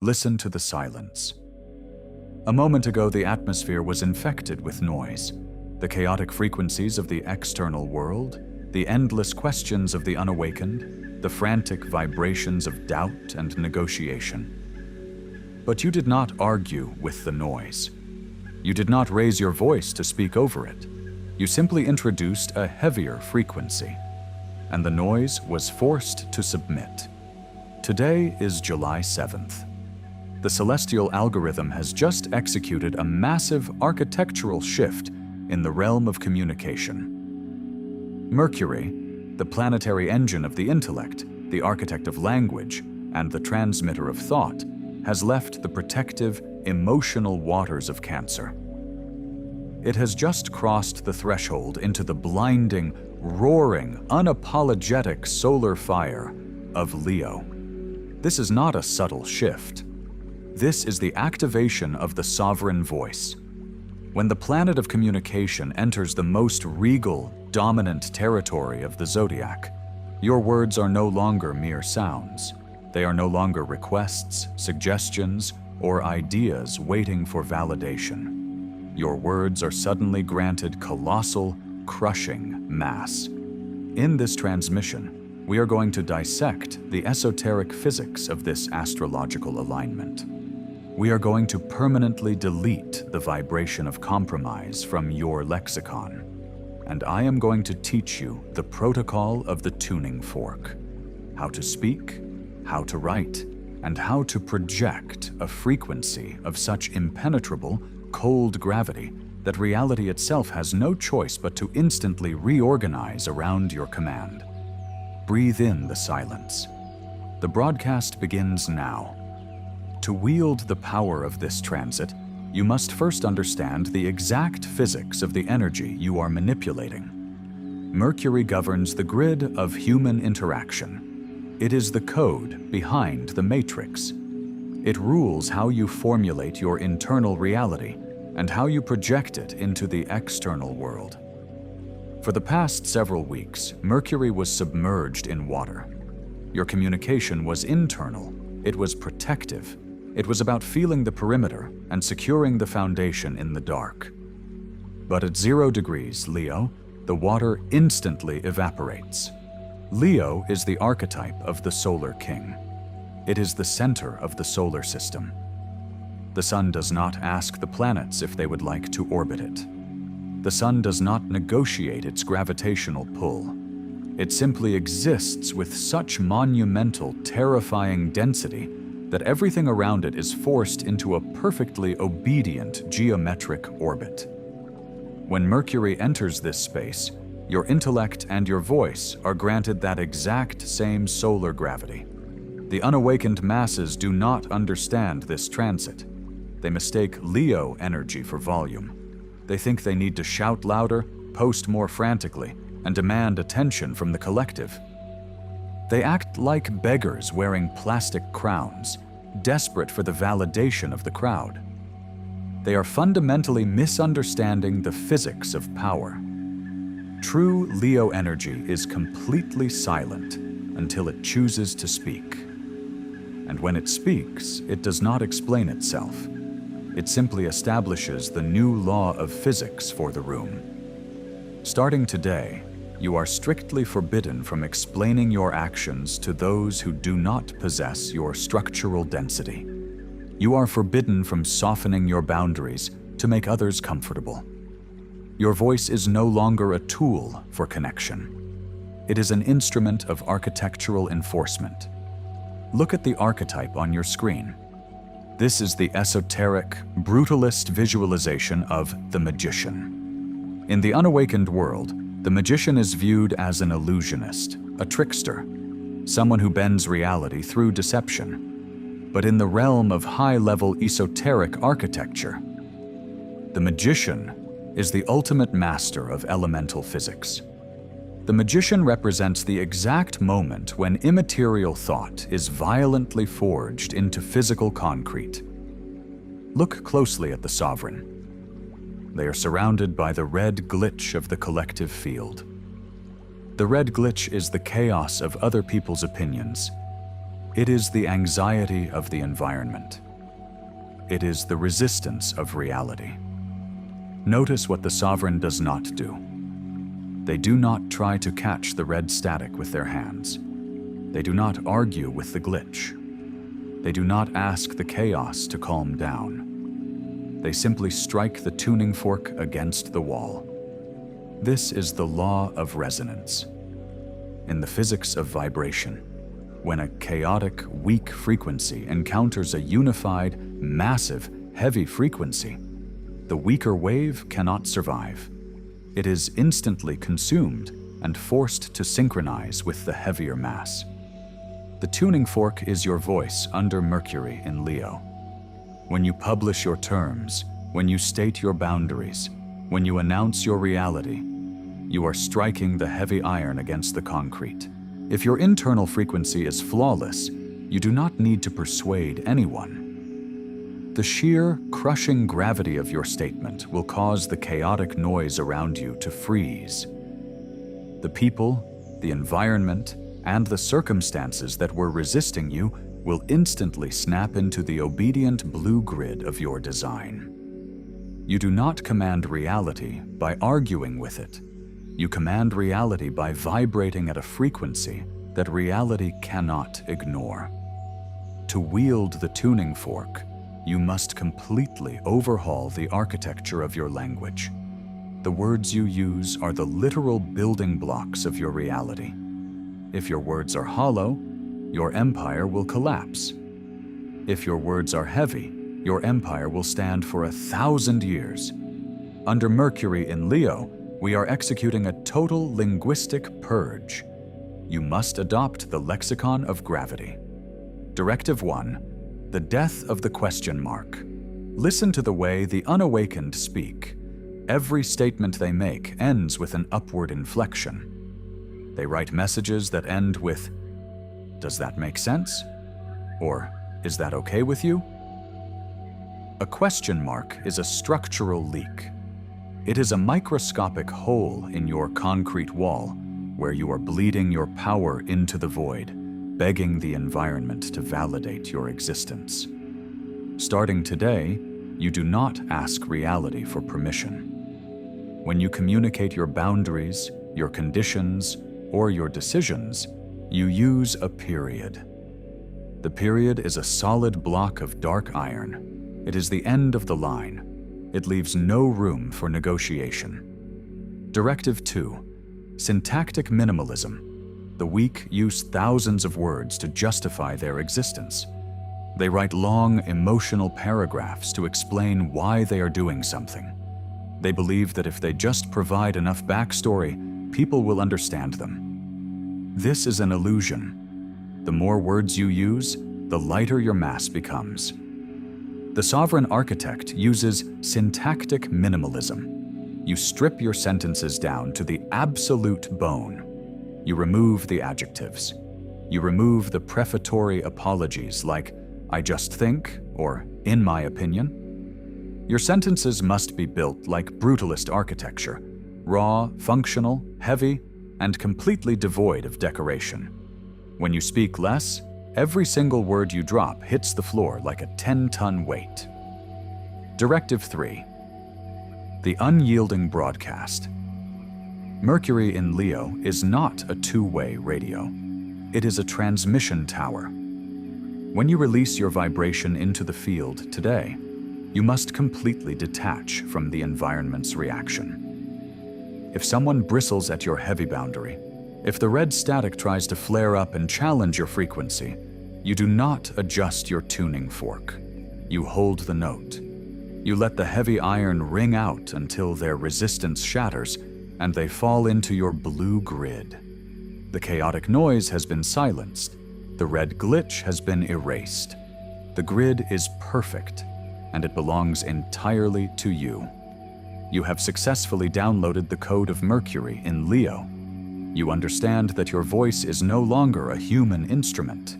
Listen to the silence. A moment ago, the atmosphere was infected with noise. The chaotic frequencies of the external world, the endless questions of the unawakened, the frantic vibrations of doubt and negotiation. But you did not argue with the noise. You did not raise your voice to speak over it. You simply introduced a heavier frequency, and the noise was forced to submit. Today is July 7th. The celestial algorithm has just executed a massive architectural shift in the realm of communication. Mercury, the planetary engine of the intellect, the architect of language, and the transmitter of thought, has left the protective, emotional waters of Cancer. It has just crossed the threshold into the blinding, roaring, unapologetic solar fire of Leo. This is not a subtle shift. This is the activation of the sovereign voice. When the planet of communication enters the most regal, dominant territory of the zodiac, your words are no longer mere sounds. They are no longer requests, suggestions, or ideas waiting for validation. Your words are suddenly granted colossal, crushing mass. In this transmission, we are going to dissect the esoteric physics of this astrological alignment. We are going to permanently delete the vibration of compromise from your lexicon. And I am going to teach you the protocol of the tuning fork. How to speak, how to write, and how to project a frequency of such impenetrable, cold gravity that reality itself has no choice but to instantly reorganize around your command. Breathe in the silence. The broadcast begins now. To wield the power of this transit, you must first understand the exact physics of the energy you are manipulating. Mercury governs the grid of human interaction. It is the code behind the matrix. It rules how you formulate your internal reality and how you project it into the external world. For the past several weeks, Mercury was submerged in water. Your communication was internal. It was protective. It was about feeling the perimeter and securing the foundation in the dark. But at 0 degrees, Leo, the water instantly evaporates. Leo is the archetype of the solar king. It is the center of the solar system. The sun does not ask the planets if they would like to orbit it. The sun does not negotiate its gravitational pull. It simply exists with such monumental, terrifying density that everything around it is forced into a perfectly obedient geometric orbit. When Mercury enters this space, your intellect and your voice are granted that exact same solar gravity. The unawakened masses do not understand this transit. They mistake Leo energy for volume. They think they need to shout louder, post more frantically, and demand attention from the collective. They act like beggars wearing plastic crowns, desperate for the validation of the crowd. They are fundamentally misunderstanding the physics of power. True Leo energy is completely silent until it chooses to speak. And when it speaks, it does not explain itself. It simply establishes the new law of physics for the room. Starting today, you are strictly forbidden from explaining your actions to those who do not possess your structural density. You are forbidden from softening your boundaries to make others comfortable. Your voice is no longer a tool for connection. It is an instrument of architectural enforcement. Look at the archetype on your screen. This is the esoteric, brutalist visualization of the magician. In the unawakened world, the magician is viewed as an illusionist, a trickster, someone who bends reality through deception. But in the realm of high-level esoteric architecture, the magician is the ultimate master of elemental physics. The magician represents the exact moment when immaterial thought is violently forged into physical concrete. Look closely at the sovereign. They are surrounded by the red glitch of the collective field. The red glitch is the chaos of other people's opinions. It is the anxiety of the environment. It is the resistance of reality. Notice what the sovereign does not do. They do not try to catch the red static with their hands. They do not argue with the glitch. They do not ask the chaos to calm down. They simply strike the tuning fork against the wall. This is the law of resonance. In the physics of vibration, when a chaotic, weak frequency encounters a unified, massive, heavy frequency, the weaker wave cannot survive. It is instantly consumed and forced to synchronize with the heavier mass. The tuning fork is your voice under Mercury in Leo. When you publish your terms, when you state your boundaries, when you announce your reality, you are striking the heavy iron against the concrete. If your internal frequency is flawless, you do not need to persuade anyone. The sheer, crushing gravity of your statement will cause the chaotic noise around you to freeze. The people, the environment, and the circumstances that were resisting you will instantly snap into the obedient blue grid of your design. You do not command reality by arguing with it. You command reality by vibrating at a frequency that reality cannot ignore. To wield the tuning fork, you must completely overhaul the architecture of your language. The words you use are the literal building blocks of your reality. If your words are hollow, your empire will collapse. If your words are heavy, your empire will stand for 1,000 years. Under Mercury in Leo, we are executing a total linguistic purge. You must adopt the lexicon of gravity. Directive 1. The death of the question mark. Listen to the way the unawakened speak. Every statement they make ends with an upward inflection. They write messages that end with, "Does that make sense?" Or, "Is that okay with you?" A question mark is a structural leak. It is a microscopic hole in your concrete wall where you are bleeding your power into the void, begging the environment to validate your existence. Starting today, you do not ask reality for permission. When you communicate your boundaries, your conditions, or your decisions, you use a period. The period is a solid block of dark iron. It is the end of the line. It leaves no room for negotiation. Directive 2. Syntactic minimalism. The weak use thousands of words to justify their existence. They write long, emotional paragraphs to explain why they are doing something. They believe that if they just provide enough backstory, people will understand them. This is an illusion. The more words you use, the lighter your mass becomes. The sovereign architect uses syntactic minimalism. You strip your sentences down to the absolute bone. You remove the adjectives. You remove the prefatory apologies like, "I just think," or "in my opinion." Your sentences must be built like brutalist architecture, raw, functional, heavy, and completely devoid of decoration. When you speak less, every single word you drop hits the floor like a 10-ton weight. Directive 3. The unyielding broadcast. Mercury in Leo is not a two-way radio. It is a transmission tower. When you release your vibration into the field today, you must completely detach from the environment's reaction. If someone bristles at your heavy boundary, if the red static tries to flare up and challenge your frequency, you do not adjust your tuning fork. You hold the note. You let the heavy iron ring out until their resistance shatters and they fall into your blue grid. The chaotic noise has been silenced. The red glitch has been erased. The grid is perfect, and it belongs entirely to you. You have successfully downloaded the code of Mercury in Leo. You understand that your voice is no longer a human instrument.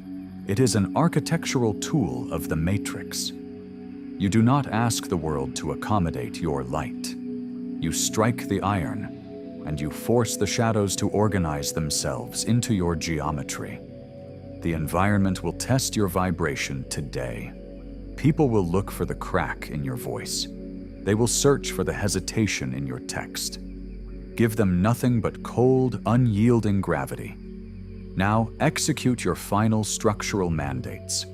It is an architectural tool of the matrix. You do not ask the world to accommodate your light. You strike the iron, and you force the shadows to organize themselves into your geometry. The environment will test your vibration today. People will look for the crack in your voice. They will search for the hesitation in your text. Give them nothing but cold, unyielding gravity. Now, execute your final structural mandates.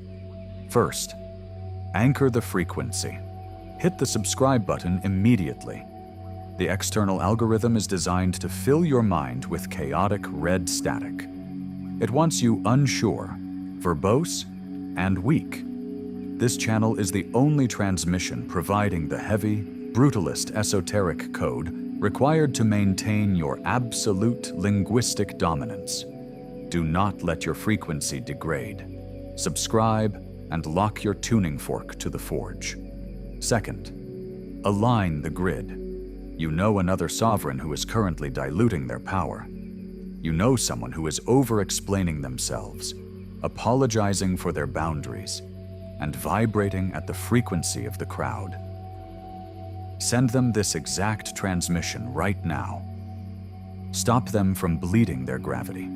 First, anchor the frequency. Hit the subscribe button immediately. The external algorithm is designed to fill your mind with chaotic red static. It wants you unsure, verbose, and weak. This channel is the only transmission providing the heavy, brutalist esoteric code required to maintain your absolute linguistic dominance. Do not let your frequency degrade. Subscribe and lock your tuning fork to the forge. Second, align the grid. You know another sovereign who is currently diluting their power. You know someone who is over-explaining themselves, apologizing for their boundaries, and vibrating at the frequency of the crowd. Send them this exact transmission right now. Stop them from bleeding their gravity.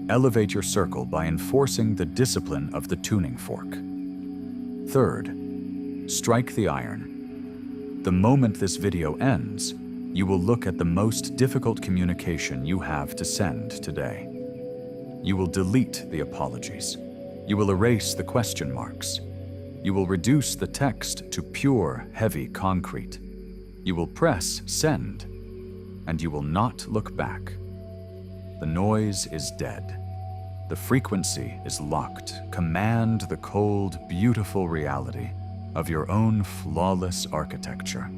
Elevate your circle by enforcing the discipline of the tuning fork. Third, strike the iron. The moment this video ends, you will look at the most difficult communication you have to send today. You will delete the apologies. You will erase the question marks. You will reduce the text to pure, heavy concrete. You will press send, and you will not look back. The noise is dead. The frequency is locked. Command the cold, beautiful reality of your own flawless architecture.